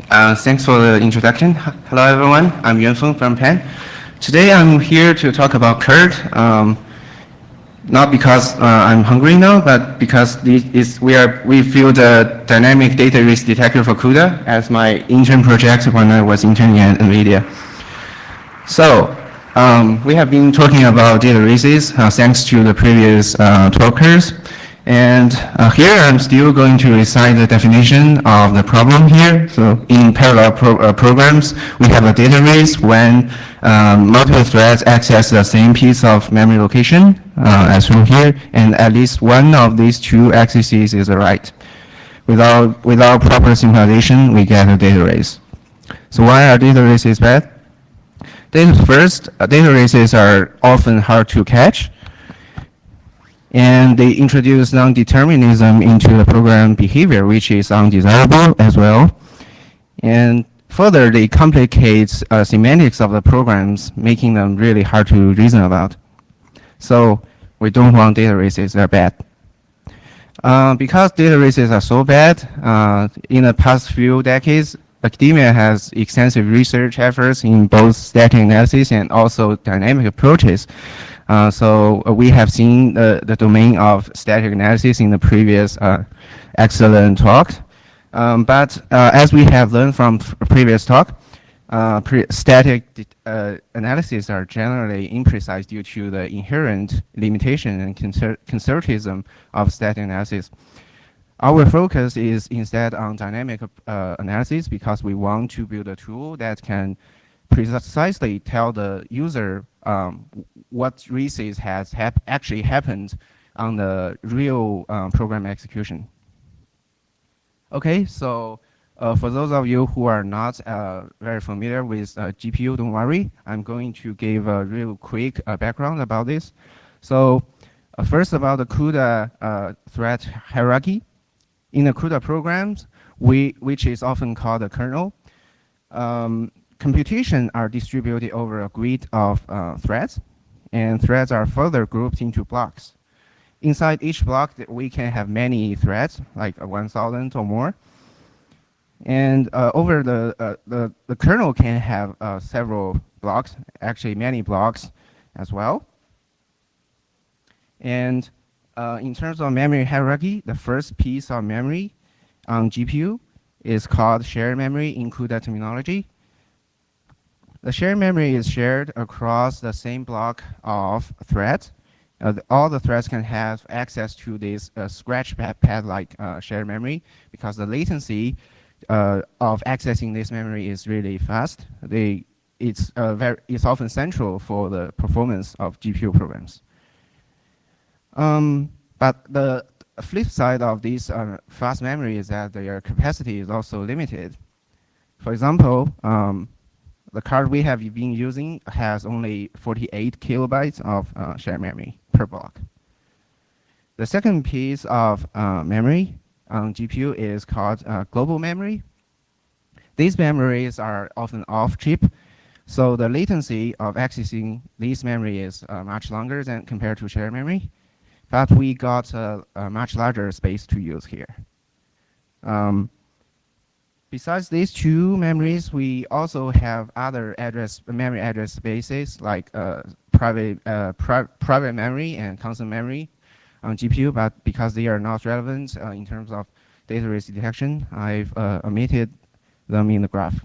Thanks for the introduction. Hello, everyone. I'm Yuanfeng from Penn. Today, I'm here to talk about CURD. Not because I'm hungry now, but because we feel the dynamic data risk detector for CUDA as my intern project when I was interning at NVIDIA. So we have been talking about data races thanks to the previous talkers. And here I'm still going to recite the definition of the problem here. So in parallel programs, we have a data race when multiple threads access the same piece of memory location as shown here, and at least one of these two accesses is a write. Without proper synchronization, we get a data race. So why are data races bad? First, data races are often hard to catch, and they introduce non-determinism into the program behavior, which is undesirable as well. And further, they complicate semantics of the programs, making them really hard to reason about. So we don't want data races, they're bad. Because data races are so bad, in the past few decades, academia has extensive research efforts in both static analysis and also dynamic approaches. So we have seen the domain of static analysis in the previous excellent talk. But as we have learned from previous talk, static analysis are generally imprecise due to the inherent limitation and conservatism of static analysis. Our focus is instead on dynamic analysis because we want to build a tool that can precisely tell the user what races has actually happened on the real program execution. Okay, so for those of you who are not very familiar with GPU, don't worry. I'm going to give a real quick background about this. So first about the CUDA thread hierarchy. In the CUDA programs, which is often called the kernel, computation are distributed over a grid of threads, and threads are further grouped into blocks. Inside each block, we can have many threads, like 1,000 or more. And over the kernel can have several blocks, actually many blocks as well. And in terms of memory hierarchy, the first piece of memory on GPU is called shared memory in CUDA terminology. The shared memory is shared across the same block of threads. All the threads can have access to this scratch pad-like shared memory because the latency of accessing this memory is really fast. It's often central for the performance of GPU programs. But the flip side of this fast memory is that their capacity is also limited. For example, the card we have been using has only 48 kilobytes of shared memory per block. The second piece of memory on GPU is called global memory. These memories are often off-chip, so the latency of accessing this memory is much longer than compared to shared memory. But we got a much larger space to use here. Besides these two memories, we also have other memory address spaces like private memory and constant memory on GPU, but because they are not relevant in terms of data race detection, I've omitted them in the graph.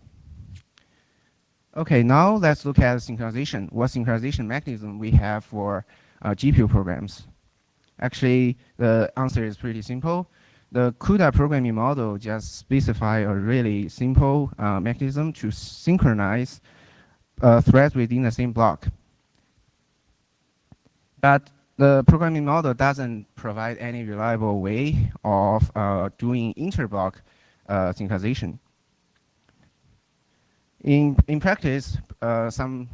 Okay, now let's look at synchronization. What synchronization mechanism we have for GPU programs? Actually, the answer is pretty simple. The CUDA programming model just specifies a really simple mechanism to synchronize threads within the same block. But the programming model doesn't provide any reliable way of doing inter-block synchronization. In practice, some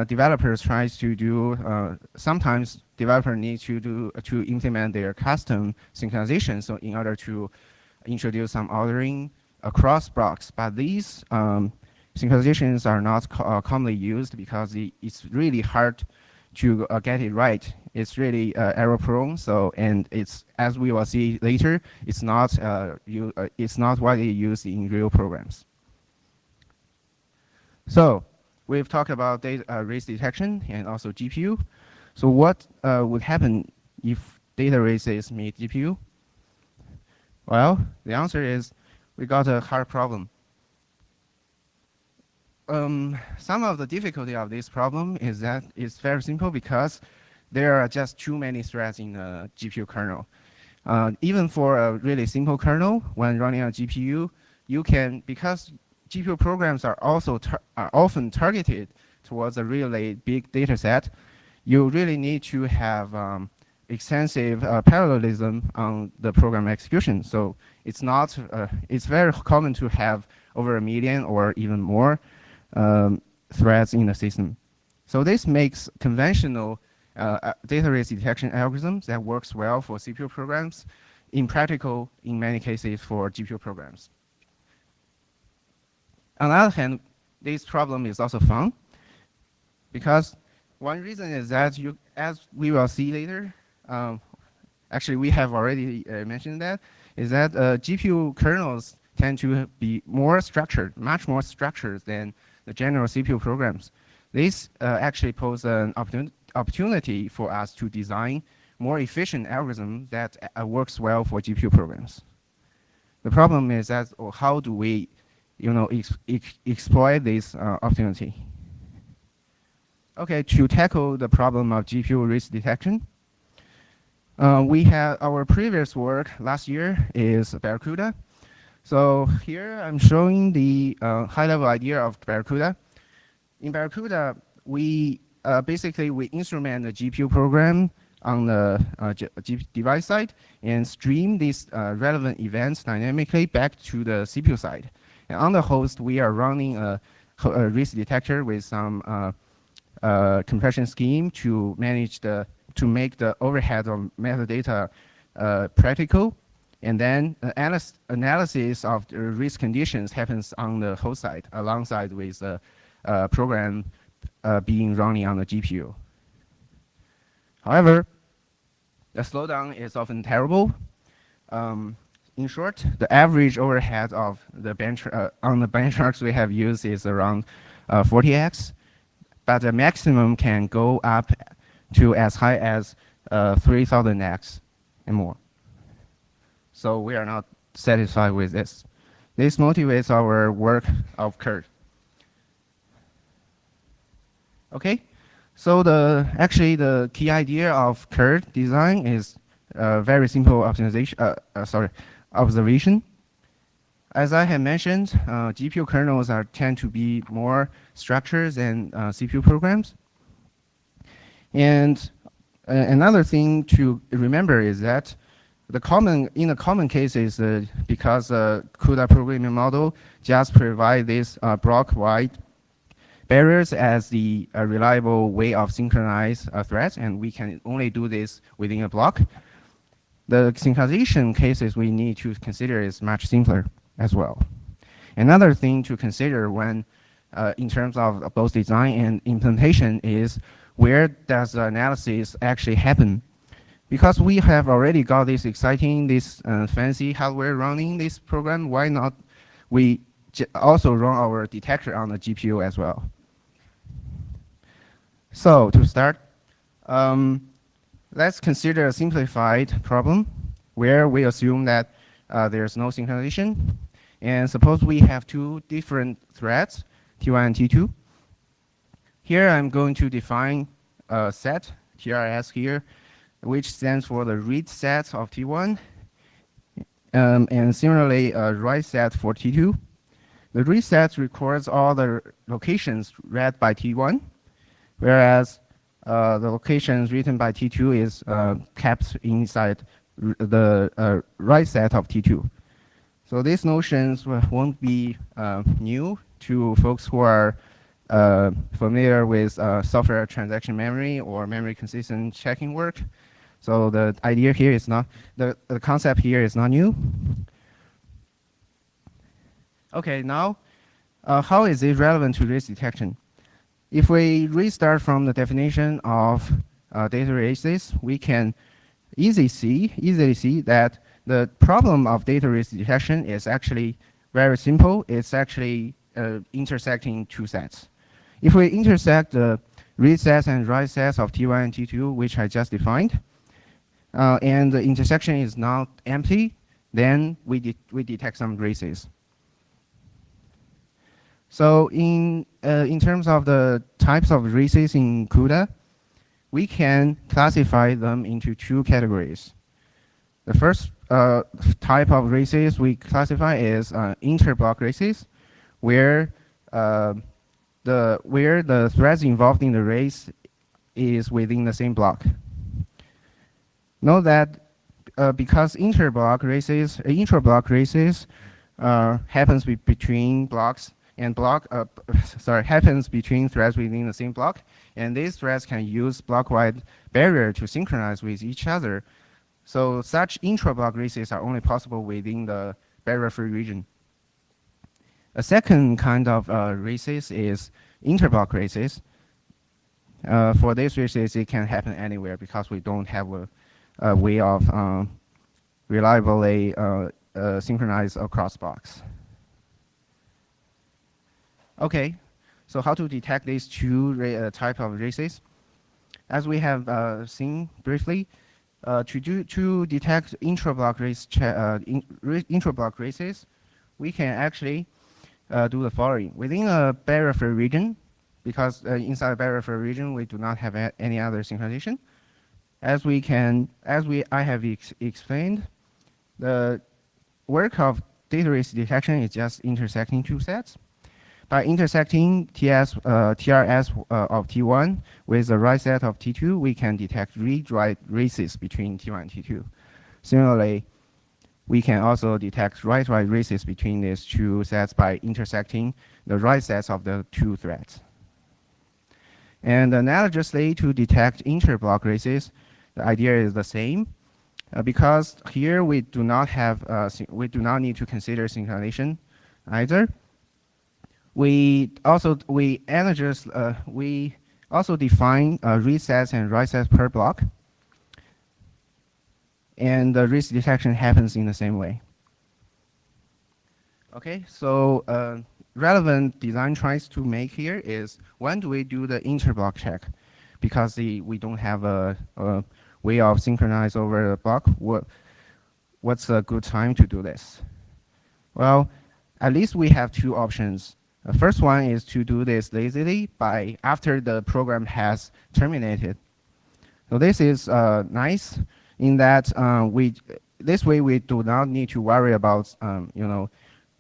developers try to do, sometimes developer needs to implement their custom synchronization, so in order to introduce some ordering across blocks. But these synchronizations are not commonly used because it's really hard to get it right. It's really error prone. So, and it's, as we will see later, it's not widely used in real programs. So we've talked about data race detection and also GPU. So what would happen if data races meet GPU? Well, the answer is we got a hard problem. Some of the difficulty of this problem is that it's very simple because there are just too many threads in the GPU kernel. Even for a really simple kernel, when running on GPU, you can, because GPU programs are also are often targeted towards a really big data set, you really need to have extensive parallelism on the program execution. So it's not, it's very common to have over 1 million or even more threads in the system. So this makes conventional data race detection algorithms that works well for CPU programs impractical in many cases for GPU programs. On the other hand, this problem is also fun because one reason is that you, as we will see later, actually we have already mentioned that, is that GPU kernels tend to be more structured, much more structured than the general CPU programs. This actually poses an opportunity for us to design more efficient algorithm that works well for GPU programs. The problem is that, or how do we, exploit this opportunity? Okay, to tackle the problem of GPU race detection, we have our previous work last year is Barracuda. So here I'm showing the high-level idea of Barracuda. In Barracuda, we basically we instrument the GPU program on the device side and stream these relevant events dynamically back to the CPU side. And on the host, we are running a race detector with some compression scheme to manage to make the overhead of metadata practical. And then analysis of the risk conditions happens on the host side alongside with the program being running on the GPU. However, the slowdown is often terrible. In short, the average overhead of the on the benchmarks we have used is around 40x, but the maximum can go up to as high as 3,000x and more. So we are not satisfied with this. This motivates our work of CURD. Okay, so actually the key idea of CURD design is very simple observation. As I have mentioned, GPU kernels tend to be more structured than CPU programs. And another thing to remember is that in the common cases, because CUDA programming model just provide this block-wide barriers as the reliable way of synchronize threads, and we can only do this within a block. The synchronization cases we need to consider is much simpler as well. Another thing to consider when, in terms of both design and implementation, is where does the analysis actually happen? Because we have already got this exciting, this fancy hardware running this program, why not we also run our detector on the GPU as well? So to start, let's consider a simplified problem where we assume that there's no synchronization. And suppose we have two different threads, T1 and T2. Here I'm going to define a set, TRS here, which stands for the read set of T1, and similarly a write set for T2. The read set records all the locations read by T1, whereas the locations written by T2 is kept inside the write set of T2. So these notions won't be new to folks who are familiar with software transaction memory or memory consistent checking work. So the idea here is not, the concept here is not new. Okay, now, how is it relevant to race detection? If we restart from the definition of data races, we can easily see that the problem of data race detection is actually very simple. It's actually intersecting two sets. If we intersect the read sets and write sets of T1 and T2, which I just defined, and the intersection is not empty, then we detect some races. So in terms of the types of races in CUDA, we can classify them into two categories. The first type of races we classify is inter-block races, where the threads involved in the race is within the same block. Note that because intra-block races happens between blocks and happens between threads within the same block, and these threads can use block-wide barrier to synchronize with each other. So such intra-block races are only possible within the barrier-free region. A second kind of races is inter-block races. For these races, it can happen anywhere because we don't have a way of reliably synchronize across blocks. Okay, so how to detect these two type of races? As we have seen briefly, to detect intra-block races, we can actually do the following. Within a barrier-free region, because inside a barrier-free region we do not have any other synchronization, I have explained, the work of data race detection is just intersecting two sets. By intersecting TRS of T1 with the write set of T2, we can detect read-write races between T1 and T2. Similarly, we can also detect write-write races between these two sets by intersecting the write sets of the two threads. And analogously, to detect inter-block races, the idea is the same. Because here we do not need to consider synchronization either. We also define read sets and write sets per block, and the race detection happens in the same way. Okay, so relevant design choice to make here is, when do we do the inter-block check? Because we don't have a way of synchronize over the block. What's a good time to do this? Well, at least we have two options. The first one is to do this lazily after the program has terminated. So this is nice in that this way we do not need to worry about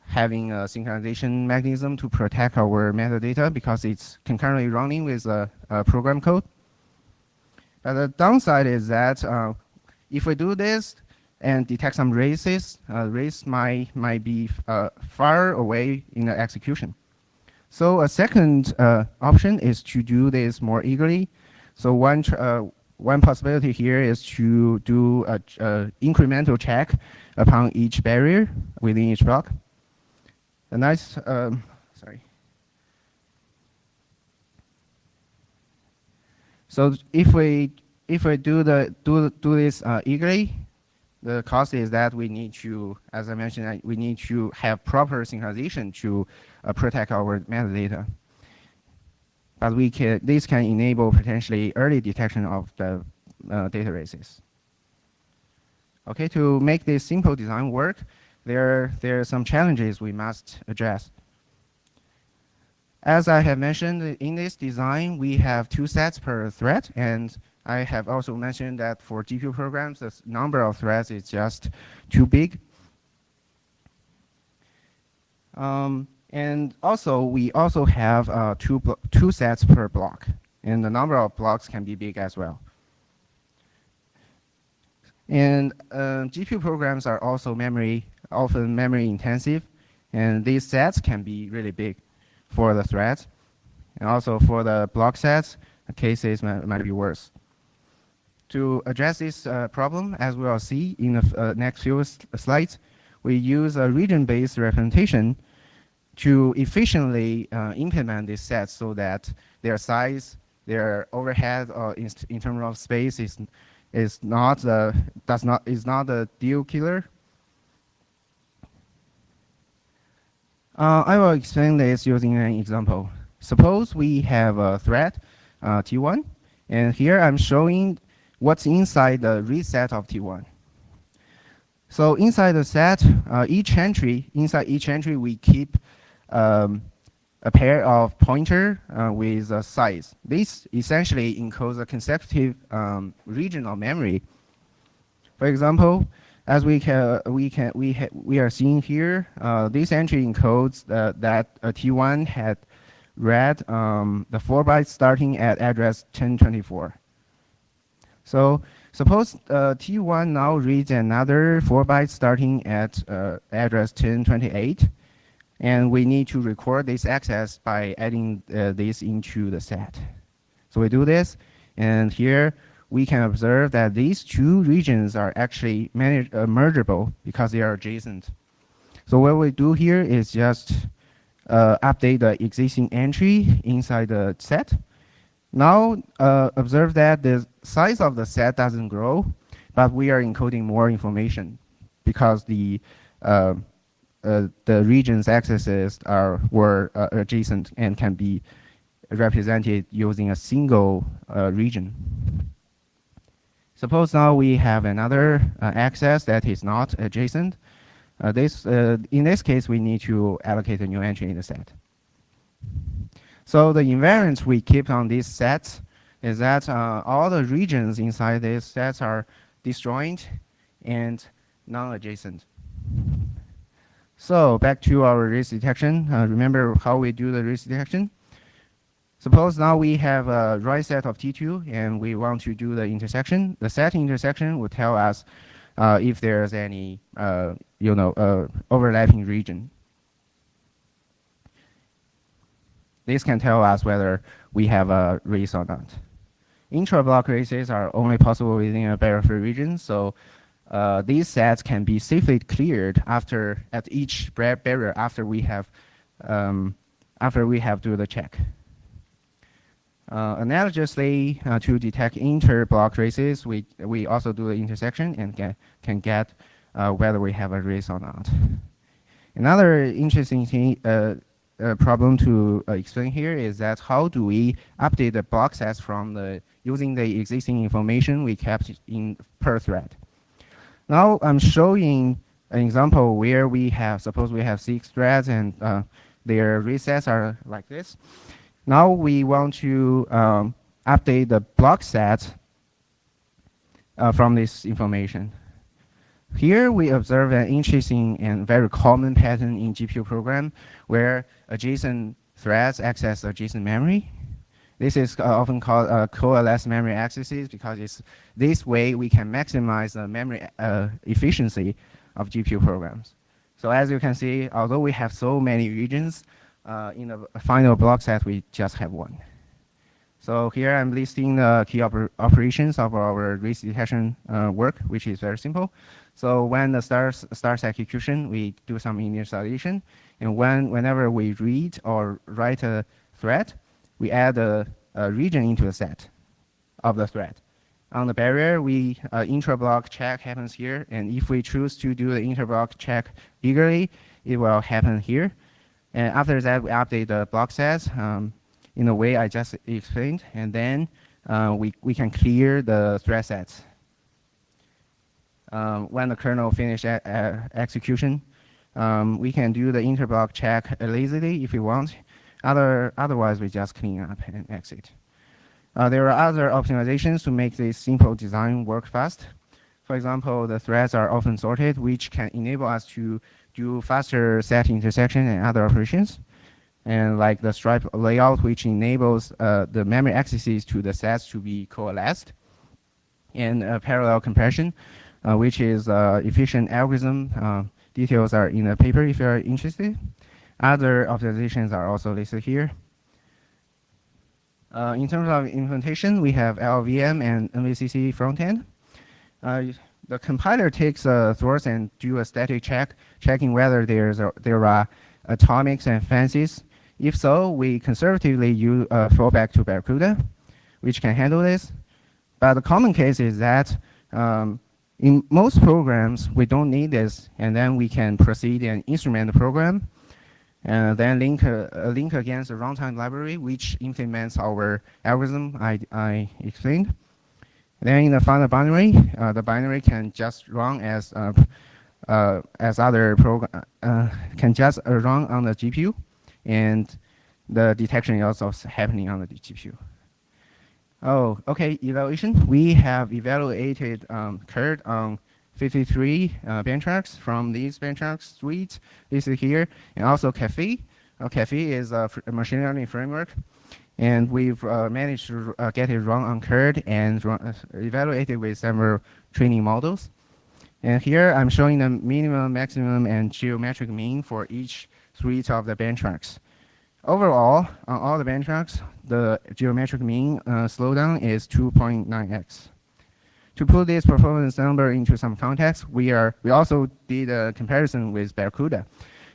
having a synchronization mechanism to protect our metadata because it's concurrently running with a program code. But the downside is that if we do this and detect some races, race might be far away in the execution. So a second option is to do this more eagerly. So one possibility here is to do an incremental check upon each barrier within each block. The nice, So if we do this eagerly, the cost is that we need to, as I mentioned, we need to have proper synchronization to protect our metadata. But this can enable potentially early detection of the data races. Okay, to make this simple design work, there are some challenges we must address. As I have mentioned, in this design, we have two sets per thread, and I have also mentioned that for GPU programs, the number of threads is just too big. And also, we also have two sets per block, and the number of blocks can be big as well. And GPU programs are also often memory intensive, and these sets can be really big for the threads. And also for the block sets, the cases might be worse. To address this problem, as we will see in the next few slides, we use a region-based representation to efficiently implement these sets so that their size, their overhead, in terms of space is not a deal killer. I will explain this using an example. Suppose we have a thread T1, and here I'm showing what's inside the read set of T1. So inside the set, inside each entry, we keep a pair of pointer with a size. This essentially encodes a consecutive region of memory. For example, as we are seeing here, this entry encodes that a T1 had read the 4 bytes starting at address 1024. So suppose T1 now reads another 4 bytes starting at address 1028, and we need to record this access by adding this into the set. So we do this, and here we can observe that these two regions are actually mergeable because they are adjacent. So what we do here is just update the existing entry inside the set. Now observe that the size of the set doesn't grow, but we are encoding more information because the region's accesses were adjacent and can be represented using a single region. Suppose now we have another access that is not adjacent. In this case, we need to allocate a new entry in the set. So the invariant we keep on these sets is that all the regions inside these sets are disjoint and non-adjacent. So back to our risk detection. Remember how we do the risk detection? Suppose now we have a right set of T2 and we want to do the intersection. The set intersection will tell us if there's any overlapping region. This can tell us whether we have a race or not. Intra-block races are only possible within a barrier-free region, so these sets can be safely cleared at each barrier after we have do the check. Analogously, to detect inter-block races, we also do the intersection and can get whether we have a race or not. Another interesting thing, problem to explain here is that how do we update the block sets from using the existing information we kept in per thread. Now I'm showing an example where suppose we have 6 threads and their resets are like this. Now we want to update the block set from this information. Here we observe an interesting and very common pattern in GPU program where adjacent threads access adjacent memory. This is often called coalesced memory accesses because this way we can maximize the memory efficiency of GPU programs. So as you can see, although we have so many regions, in the final block set, we just have one. So here I'm listing the key operations of our risk detection work, which is very simple. So when the starts execution, we do some initialization. And whenever we read or write a thread, we add a region into the set of the thread. On the barrier, intra-block check happens here. And if we choose to do the intra-block check eagerly, it will happen here. And after that, we update the block sets in the way I just explained. And then we can clear the thread sets. When the kernel finishes execution, we can do the inter-block check lazily if we want. Otherwise, we just clean up and exit. There are other optimizations to make this simple design work fast. For example, the threads are often sorted, which can enable us to do faster set intersection and other operations. And like the stripe layout, which enables the memory accesses to the sets to be coalesced. And parallel compression, which is efficient algorithm. Details are in the paper if you're interested. Other optimizations are also listed here. In terms of implementation, we have LLVM and MVCC frontend. The compiler takes throws and do a static check, checking whether there are atomics and fancies. If so, we conservatively use fallback to Barracuda, which can handle this. But the common case is that in most programs, we don't need this, and then we can proceed and instrument the program. and then link against the runtime library, which implements our algorithm I explained. Then in the final binary, the binary can just run as other program can just run on the GPU, and the detection is also happening on the GPU. Oh, okay. Evaluation. We have evaluated CURD on 53 benchmarks from these benchmarks suite. This is here, and also Café. Café is a machine learning framework, and we've managed to get it run on CURD and evaluate it with several training models. And here I'm showing the minimum, maximum, and geometric mean for each suite of the benchmarks. Overall, on all the benchmarks, the geometric mean slowdown is 2.9x. To put this performance number into some context, we also did a comparison with Barracuda.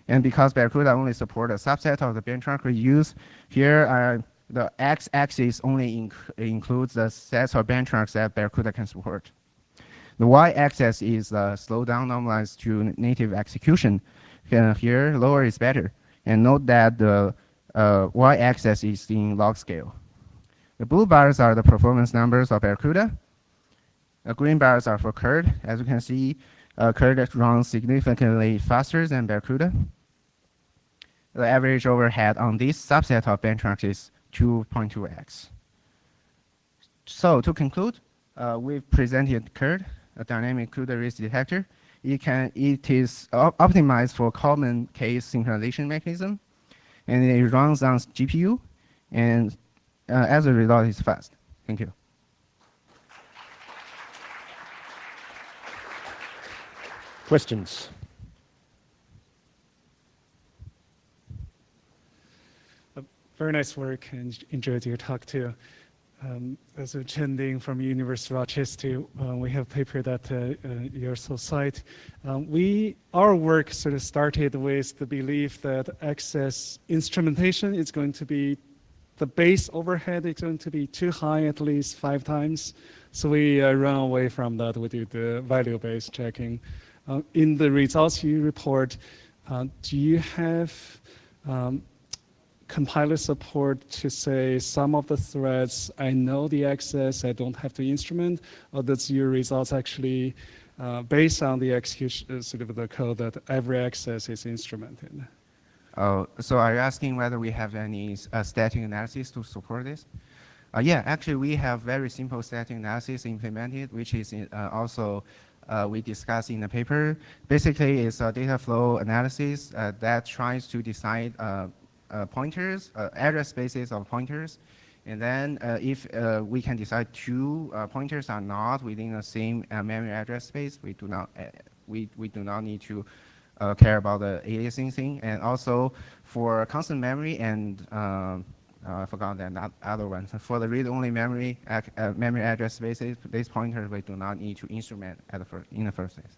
And because Barracuda only supports a subset of the benchmark we use, here the x-axis only includes the sets of benchmarks that Barracuda can support. The y-axis is slowdown normalized to native execution. Here, lower is better. And note that the y-axis is in log scale. The blue bars are the performance numbers of Barracuda. The green bars are for CURD. As you can see, CURD runs significantly faster than Barracuda. The average overhead on this subset of benchmarks is 2.2x. So to conclude, we've presented CURD, a dynamic CUDA risk detector. It is optimized for common case synchronization mechanism, and it runs on GPU, and as a result, it's fast. Thank you. Questions? Very nice work, and enjoyed your talk too. As a Chen Ding from University of Rochester, we have a paper that you also cite. Our work sort of started with the belief that excess instrumentation is going to be, the base overhead is going to be too high, at least 5 times. So we ran away from that. We did the value-based checking. In the results you report, do you have compiler support to say some of the threads, I know the access, I don't have to instrument, or does your results actually based on the execution, sort of the code that every access is instrumented? Oh, so are you asking whether we have any static analysis to support this? Yeah, actually we have very simple static analysis implemented, which is also we discussed in the paper. Basically, it's a data flow analysis that tries to decide pointers, address spaces of pointers, and then if we can decide 2 pointers are not within the same memory address space, we do not need to care about the aliasing thing. And also for constant memory and I forgot that other one. So for the read-only memory address spaces, these pointers we do not need to instrument in the first place.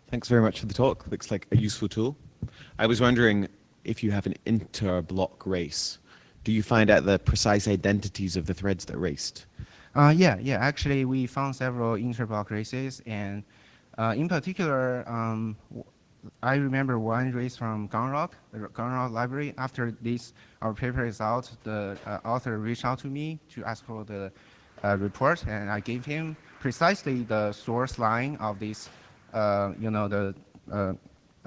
Thanks very much for the talk. Looks like a useful tool. I was wondering if you have an inter-block race, do you find out the precise identities of the threads that raced? Yeah. Actually, we found several inter-block races, and in particular, I remember one race from Gunrock, the Gunrock library. After this, our paper is out, the author reached out to me to ask for the report, and I gave him precisely the source line of this, the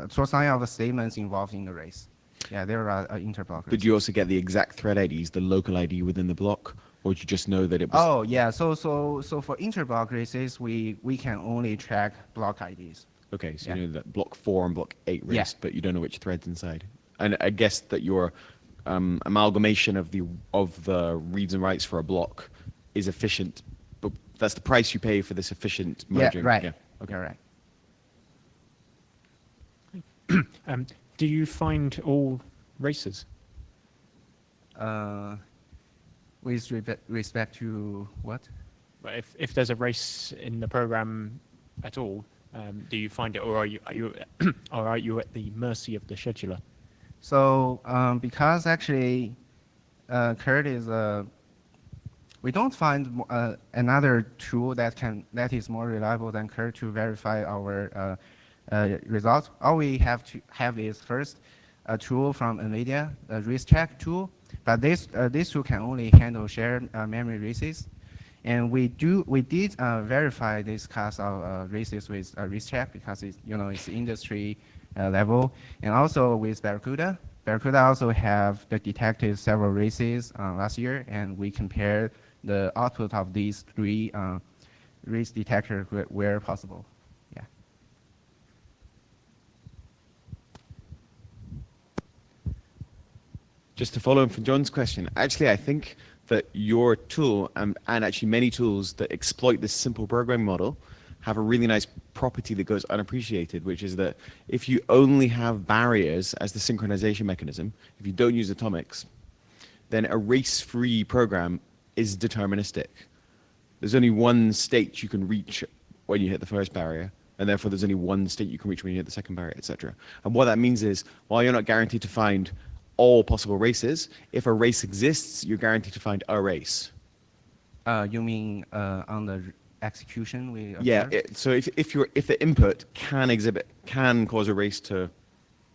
source line of the statements involved in the race. Yeah, there are interblock races. But do you also get the exact thread IDs, the local ID within the block, or do you just know that it was? Oh, yeah. So for interblock races, we can only track block IDs. Okay, so you know that block 4 and block 8 raced, but you don't know which thread's inside. And I guess that your amalgamation of the reads and writes for a block is efficient, but that's the price you pay for this efficient merging. Yeah, right. Yeah. Okay, right. Do you find all races? With respect to what? But if there's a race in the program at all, do you find it, or are you at the mercy of the scheduler? So because actually CURD is we don't find another tool that is more reliable than CURD to verify our result. All we have to have is first a tool from NVIDIA, a race check tool, but this tool can only handle shared memory races. And we did verify this class of races with race check because it's industry level, and also with Barracuda. Barracuda also have detected several races last year, and we compared the output of these 3 race detectors where possible. Yeah. Just to follow up from John's question, actually, I think that your tool and actually many tools that exploit this simple programming model have a really nice property that goes unappreciated, which is that if you only have barriers as the synchronization mechanism, if you don't use atomics, then a race-free program is deterministic. There's only one state you can reach when you hit the first barrier, and therefore there's only one state you can reach when you hit the second barrier, etc. And what that means is, while you're not guaranteed to find all possible races, if a race exists, you're guaranteed to find a race. You mean on the execution we observed? Yeah. So if the input can cause a race to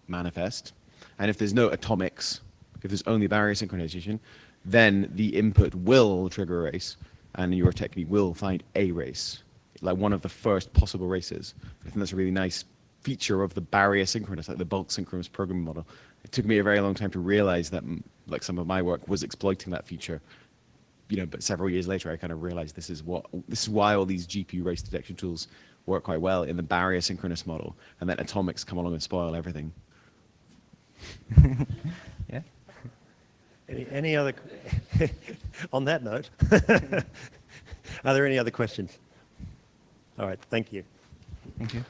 manifest, and if there's no atomics, if there's only barrier synchronization, then the input will trigger a race, and your technique will find a race, like one of the first possible races. I think that's a really nice feature of the barrier synchronous, like the bulk synchronous programming model. It took me a very long time to realize that, like, some of my work was exploiting that feature. But several years later, I kind of realized this is why all these GPU race detection tools work quite well in the barrier synchronous model, and then atomics come along and spoil everything. Yeah. Any other? On that note, are there any other questions? All right. Thank you. Thank you.